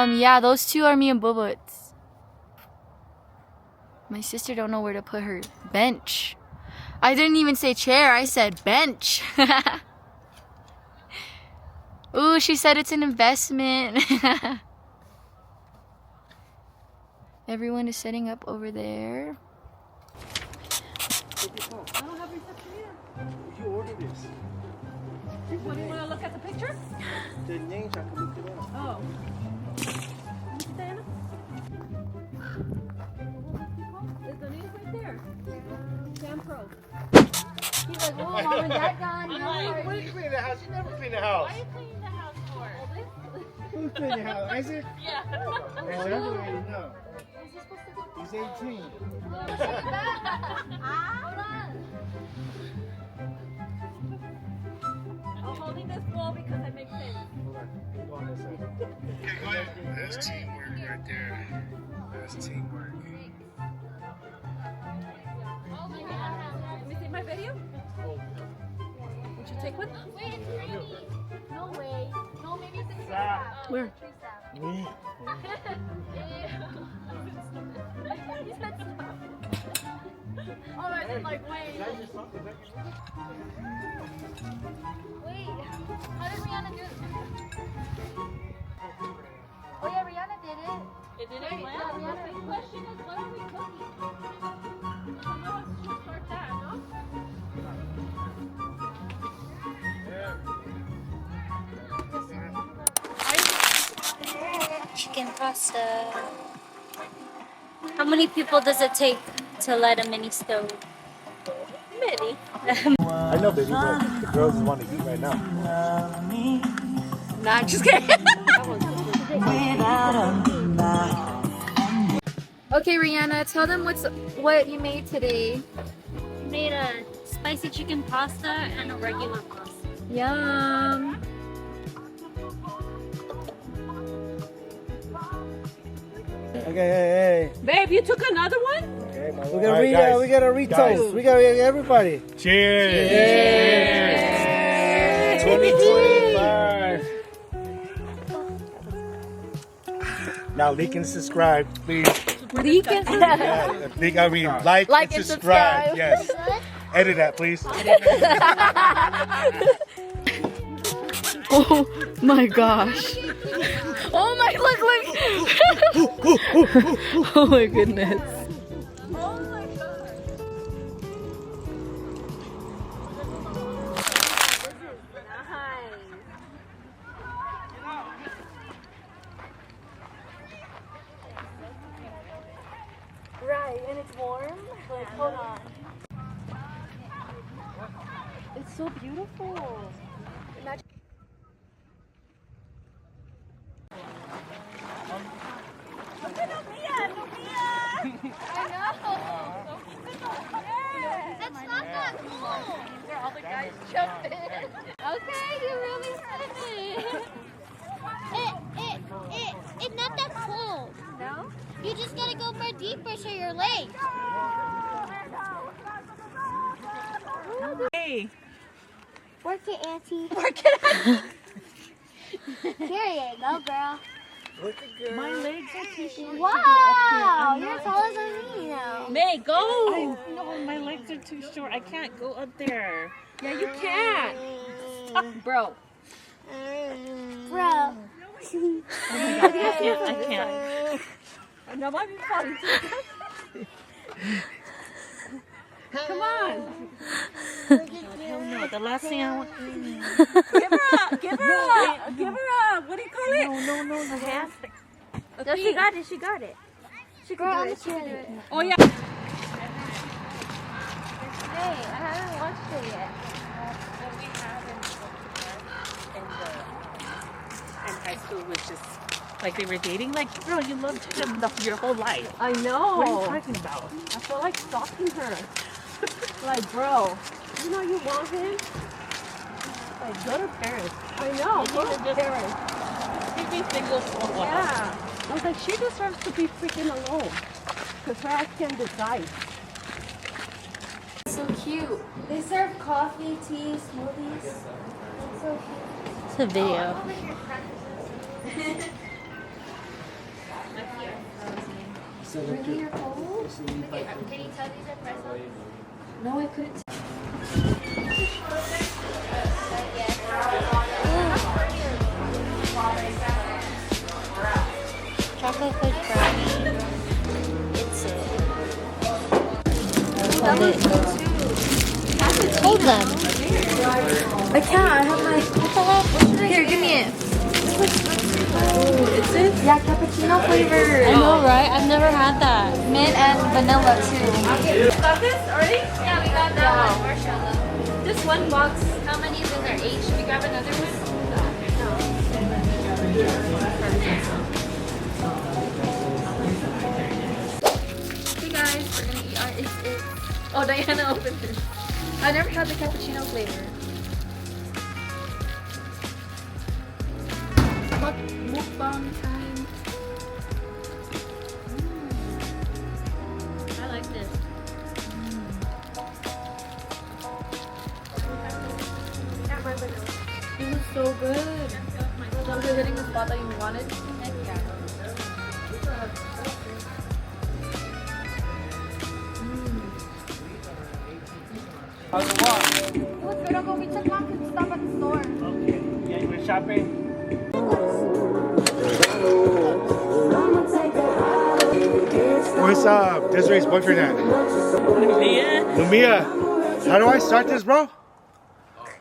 Yeah, those two are me and Bubut's. My sister don't know where to put her bench. I didn't even say chair, I said bench. Ooh, she said it's an investment. Everyone is setting up over there. I don't have reception here. You ordered this. What, do you want to look at the picture? The names, I can look it up. Oh. The name's right there. Sam Pro. He's like, oh, mom and dad gone. I'm like, why are you cleaning the house? You never clean the house. Why are you cleaning the house for? Who's cleaning the house? Isaac? Yeah. Oh, everybody know. He's 18. I'm holding this wall because it makes sense. Okay, go ahead. That's teamwork right there. That's teamwork. Let me see my video. Would you take one? Wait, it's raining. No way. No, maybe it's a tree staff. Where? Tree staff. Oh, I didn't like wait. Wait, how did Rihanna do it? Oh yeah, Rihanna did it. It did it? Yeah, Rihanna. The question is, what are we cooking? No, let's just start that, no? Chicken pasta. How many people does it take to light a mini stove? Many. I know, baby, but the girls want to eat right now. Nah, just kidding. Okay, Rihanna, tell them what you made today. Made a spicy chicken pasta and a regular pasta. Yum. Okay, hey. Babe, you took another one? Okay, we gotta retoast. We gotta everybody. Cheers! Cheers! 2025. Now leak and subscribe, please. Leak and Yeah, like and subscribe. Yes. Edit that, please. Oh my gosh. Oh my, look. Oh my goodness. Oh my god. Right, and it's warm. Like, hold on. It's so beautiful. Imagine. Look at Lumia! I know! That's not that cool! Where all the guys jump in. Okay, you really said it! It's not that cold. No? You just gotta go more deeper so your legs. Hey! Work it, Auntie. Work it out! Here you go, girl. My legs are too short. Wow, you're taller than me now. May, go! No, my legs are too short. I can't go up there. Yeah, you can. Stop, bro. Bro. Oh my God, I can't. No, I'm falling too. Come on. Hell no, the last thing I want. Give her up. Give her up. Give her up. What do you call it? No. Hand. No, she got it. She got it. She Girl, can I'm do it. She can do it. Oh, yeah. Hey, I haven't watched it yet. In high school, which is like they were dating. Like, girl, you loved him your whole life. I know. What are you talking about? I feel like stalking her. Like, bro, you know you want him? Like, go to Paris. I know, go to Paris. He'd be single for a while. Yeah. I was like, she deserves to be freaking alone. Because her ass can decide. So cute. They serve coffee, tea, smoothies. It's so cute. It's a video. Bring your phone? Can you tell these are press on? No, I couldn't. Chocolate fudge brownie. It's Hold them. I can't. I have my. What the heck? Here, give me it. Oh, is this? Yeah, cappuccino flavor. I know, right? I've never had that. Mint and vanilla too. Got this already? Yeah, we got that one. Marshmallow. Just one box. How many is in there? 8? Should we grab another one? Hey guys, we're gonna eat our it's. Oh, Diana opened it. I never had the cappuccino flavor. Mukbang time. I like this. It was so good. So you're hitting the spot that you wanted. Heck yeah. How's the walk? It was good. Uncle. We took long stop at the store. Okay. Yeah, you went shopping? Where's Desiree's boyfriend at? Lumia. How do I start this, bro?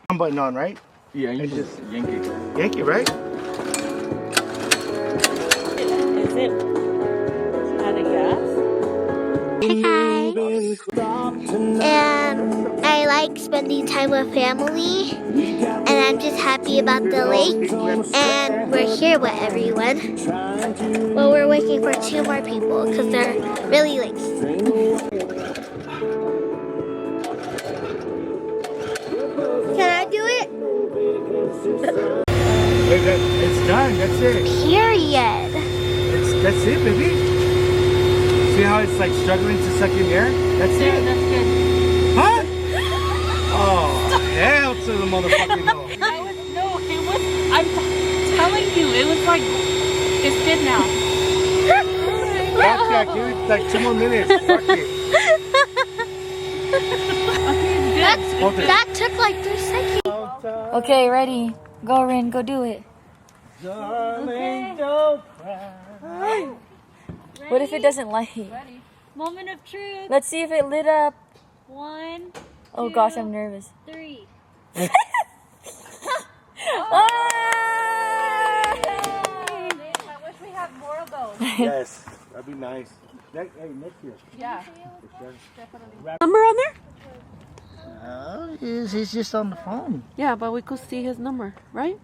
I'm button on, right? Yeah, you just yank it. Yank it, right? Is it out of gas? Hi. And I like spending time with family. And I'm just happy about the lake. And we're here with everyone. Well, we're waiting for 2 more people because they're really late. Can I do it? It's done. That's it. Period. That's it, baby. See how it's like struggling to suck in air? That's it. That's good. Huh? Oh, hell to the motherfucking no. No, it was. I'm telling you, it was like it's good now. Fuck that, give it like 2 more minutes. Fuck it. Hold it. That took like 3 seconds. Okay, ready. Go, Rin. Go do it. Darling, don't cry. What if it doesn't light? Moment of truth. Let's see if it lit up. 1, Oh 2, gosh, I'm nervous. 3. Ah! I wish we had more of those. Yes, that'd be nice. Hey, next year. Yeah. Definitely. Number on there? He's just on the phone. Yeah, but we could see his number, right?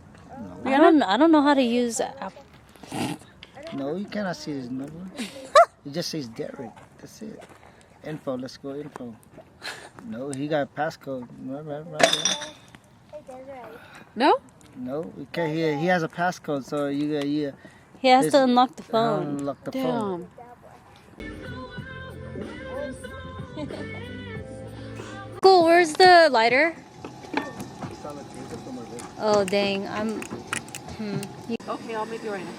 I don't know how to use Apple. No, you cannot see his number. It just says Derek. That's it. Info. Let's go info. No, he got a passcode. Right. No? No, we can't. He has a passcode, so you He has This- to unlock the phone. unlock the phone. Damn. Cool, where's the lighter? Oh dang, I'm Okay, I'll make it right now.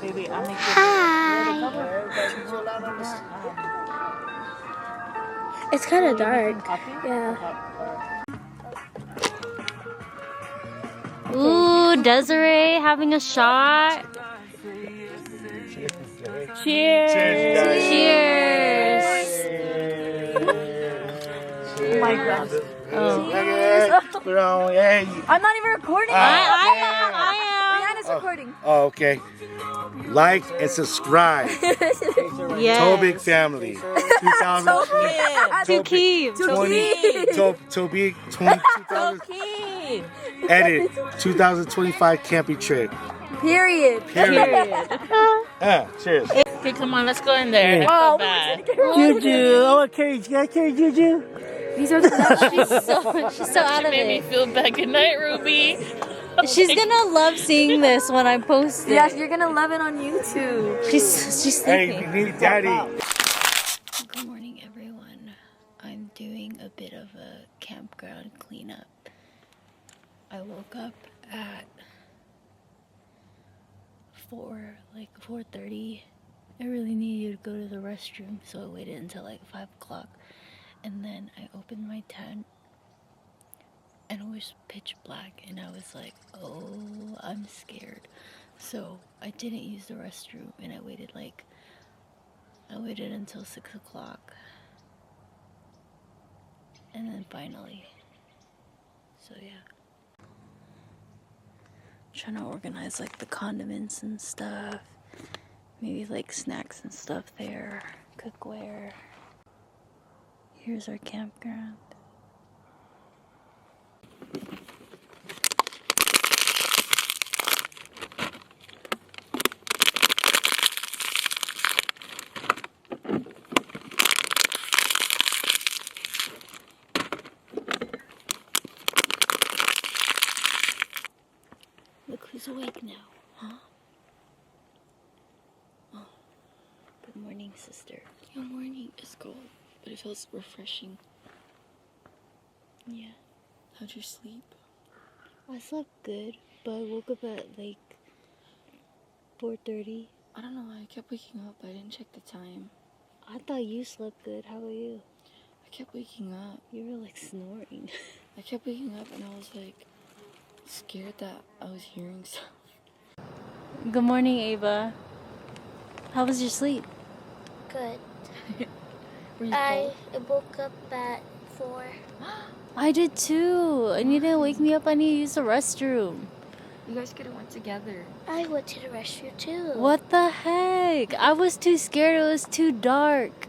Baby, I'll make it. Hi. It's kind of dark. Yeah. Ooh, Desiree having a shot. Cheers. Cheers. Oh my gosh. Hey. I'm not even recording. I am. Rihanna's recording. Oh, okay. Like and subscribe. Yes. Toquib family. 2000. Toquib. 2000. Edit 2025 camping trip. Period. Cheers. Okay, come on, let's go in there. Oh, Bad. Juju. Oh, okay. You got Juju. These are the She's so out of Made me it. feel bad. Good night, Ruby. She's gonna love seeing this when I post it. Yes, you're gonna love it on YouTube. She's Hey, sleeping. you need daddy. Good morning, everyone. I'm doing a bit of a campground cleanup. I woke up at 4:30, I really needed to go to the restroom, so I waited until like 5 o'clock. And then I opened my tent, and it was pitch black, and I was like, oh, I'm scared. So I didn't use the restroom, and I waited until 6 o'clock. And then finally. So yeah. Trying to organize like the condiments and stuff. Maybe like snacks and stuff there. Cookware. Here's our campground. Look who's awake now, huh? Oh. Good morning, sister. Good morning. It's cold, but it feels refreshing. Yeah. How'd you sleep? I slept good, but I woke up at like 4:30. I don't know why I kept waking up, but I didn't check the time. I thought you slept good. How about you? I kept waking up. You were like snoring. I kept waking up and I was like scared that I was hearing stuff. Good morning, Ava. How was your sleep? Good. Were you I cold? woke up at 4. I did too. And you didn't wake me up. I need to use the restroom. You guys could have went together. I went to the restroom too. What the heck? I was too scared. It was too dark.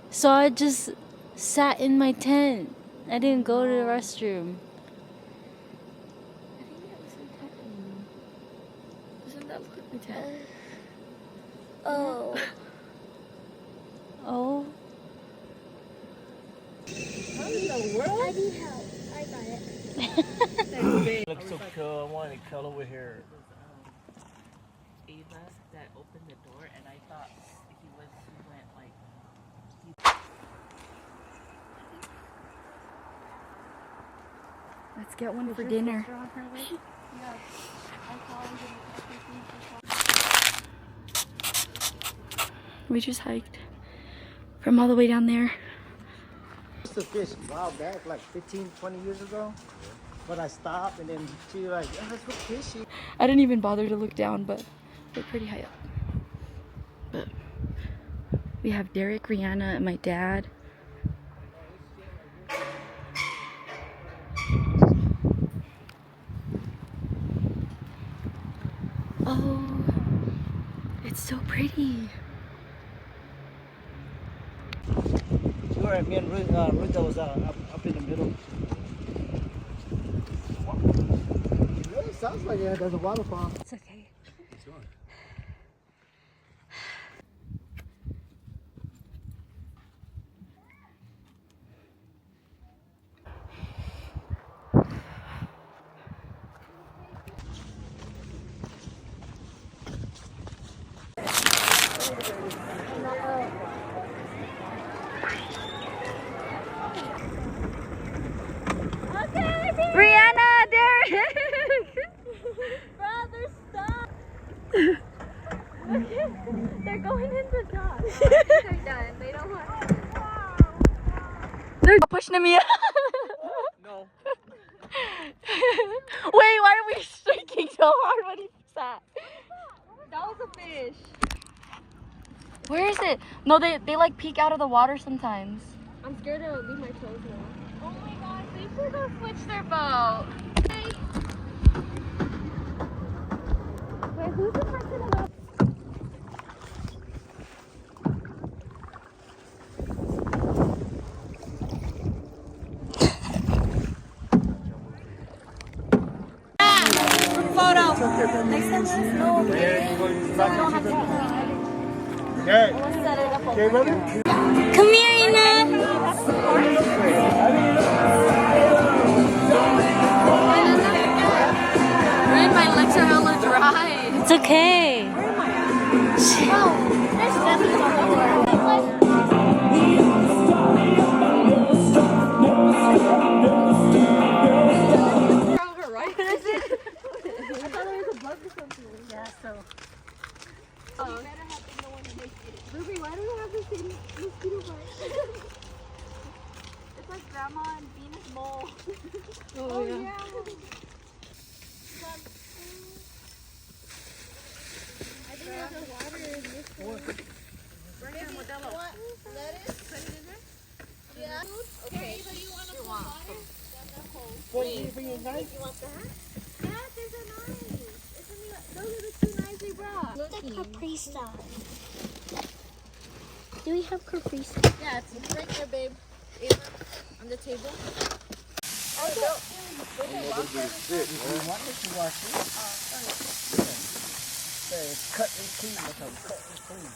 So I just sat in my tent. I didn't go to the restroom. I think that was in tent. Doesn't that look like my tent? Oh. Oh. How in the world? I need help. I got it. Looks so cool. I want to color with her. Ava that opened the door, and I thought he went like. Let's get one for dinner. We just hiked from all the way down there. I used to fish a while back, like 15, 20 years ago. But I stopped and then she was like, yeah, let's go fishing. I didn't even bother to look down, but we're pretty high up. But we have Derek, Rihanna, and my dad. Oh, it's so pretty. We were at me and Ruta was up in the middle. It really sounds like there's a waterfall. It's okay. Rihanna, Derek! Brother, stop. They're going in the dock. They're done. They don't want. They're pushing me. No. Wait, why are we shaking so hard when he sat? That was a fish. Where is it? No, they like peek out of the water sometimes. I'm scared to leave my toes now. Oh my gosh, they should go switch their boat. Wait, who's the person about? Okay. Okay, brother? Come here, Ina. Red, my legs are hella dry. It's okay. There's definitely something. Ruby, why do you have the same mosquito bite? It's like Grandma and Venus mole. Oh, yeah. I think there's a water in this one. Maybe you want lettuce? Put it in there? Yeah. Okay. Eva, you want to put water? Wait, for your knife? You want that? Yeah, there's a knife. Those are the two knives we brought. The Capri sauce. Do we have Capri sauce? Yeah, it's right there, babe. Ava, on the table. If you want it to wash it. It's cut and clean. That's how cut and clean.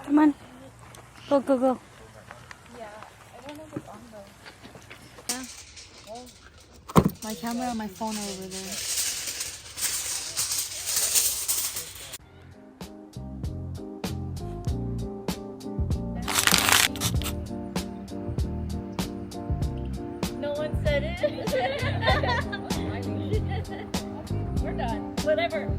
Come on. Go, go, go. My camera and my phone are over there. No one said it. We're done. Whatever.